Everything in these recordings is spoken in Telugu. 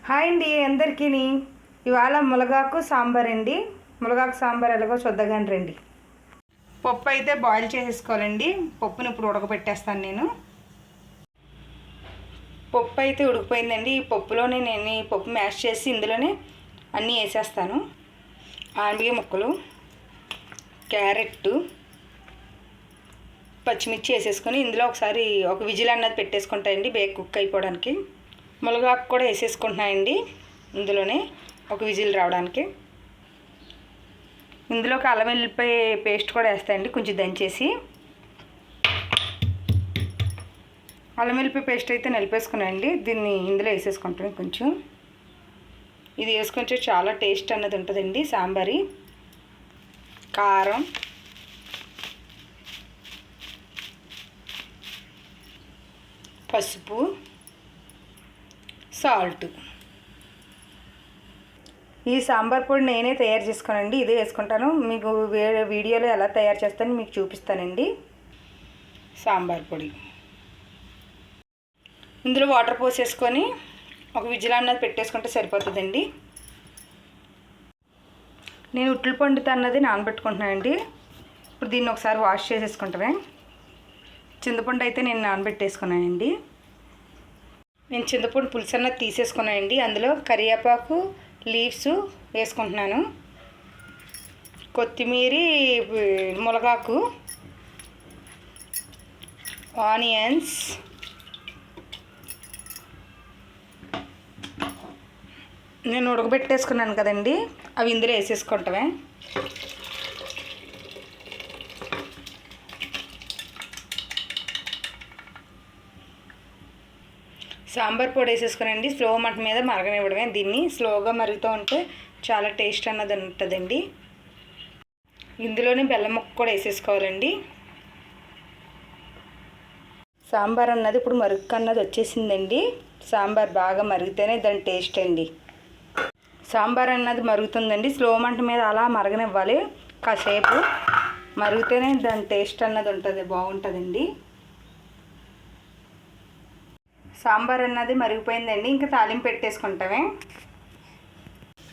హాయ్ అండి అందరికీ. ఇవాళ మునగాకు సాంబార్ అండి. మునగాకు సాంబార్ ఎలాగో చూద్దాం రండి. పప్పు అయితే బాయిల్ చేసేసుకోవాలండి. పప్పుని ఇప్పుడు ఉడకబెట్టేస్తాను నేను. పప్పు అయితే ఉడికిపోయిందండి. ఈ పప్పులోనే నేను ఈ పప్పు మ్యాష్ చేసి ఇందులోనే అన్నీ వేసేస్తాను. ఆనపకాయ ముక్కలు, క్యారెట్, పచ్చిమిర్చి వేసేసుకొని ఇందులో ఒకసారి ఒక విజిల్ అన్నది పెట్టేసుకుంటాయండి బేక్ కుక్ అయిపోవడానికి. మునగాకు కూడా వేసేసుకుంటున్నాయండి ఇందులోనే ఒక విజిల్ రావడానికి. ఇందులోకి అల్లం వెల్లిపాయ పేస్ట్ కూడా వేస్తాయండి కొంచెం దంచేసి. అల్లం వెల్లిపాయ పేస్ట్ అయితే నలిపేసుకున్నాయండి. దీన్ని ఇందులో వేసేసుకుంటాం కొంచెం. ఇది వేసుకుంటే చాలా టేస్ట్ అన్నది ఉంటుందండి సాంబారి. కారం, పసుపు, సాల్ట్. ఈ సాంబార్ పొడి నేనే తయారు చేసుకోనండి. ఇదే వేసుకుంటాను. మీకు వేరే వీడియోలో ఎలా తయారు చేస్తానో మీకు చూపిస్తానండి. సాంబార్ పొడి ఇందులో వాటర్ పోసేసుకొని ఒక విజిల్ అన్నది పెట్టేసుకుంటే సరిపోతుందండి. నేను ఉట్ల పండుతో అన్నది నానబెట్టుకుంటున్నానండి. ఇప్పుడు దీన్ని ఒకసారి వాష్ చేసేసుకుంటామే. చింతపండు అయితే నేను నానబెట్టేసుకున్నానండి. నేను చింతపండు పులుసు అన్నది తీసేసుకున్నానండి. అందులో కరివేపాకు లీవ్స్ వేసుకుంటున్నాను, కొత్తిమీర, మునగాకు, ఆనియన్స్, నేను ఉడకబెట్టేసుకున్నాను కదండి, అవి ఇందులో వేసేసుకుంటామే. సాంబార్ పొడి వేసేసుకునండి. స్లో మంట మీద మరగనివ్వడమే. దీన్ని స్లోగా మరుగుతూ ఉంటే చాలా టేస్ట్ అన్నది ఉంటుందండి. ఇందులోనే బెల్లం ముక్క కూడా వేసేసుకోవాలండి. సాంబార్ అన్నది ఇప్పుడు మరుగు అన్నది వచ్చేసిందండి. సాంబార్ బాగా మరిగితేనే దాని టేస్ట్ అండి. సాంబార్ అన్నది మరుగుతుందండి. స్లో మంట మీద అలా మరగనివ్వాలి. కాసేపు మరిగితేనే దాని టేస్ట్ అన్నది ఉంటుంది, బాగుంటుందండి. సాంబార్ అన్నది మరిగిపోయిందండి. ఇంకా తాలింపు పెట్టేసుకుంటామే.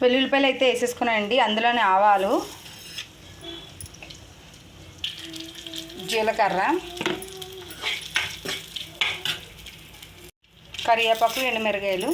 వెల్లుల్లిపాయలు అయితే వేసేసుకున్నానండి. అందులోనే ఆవాలు, జీలకర్ర, కరివేపాకు, ఎండుమిరగాయలు,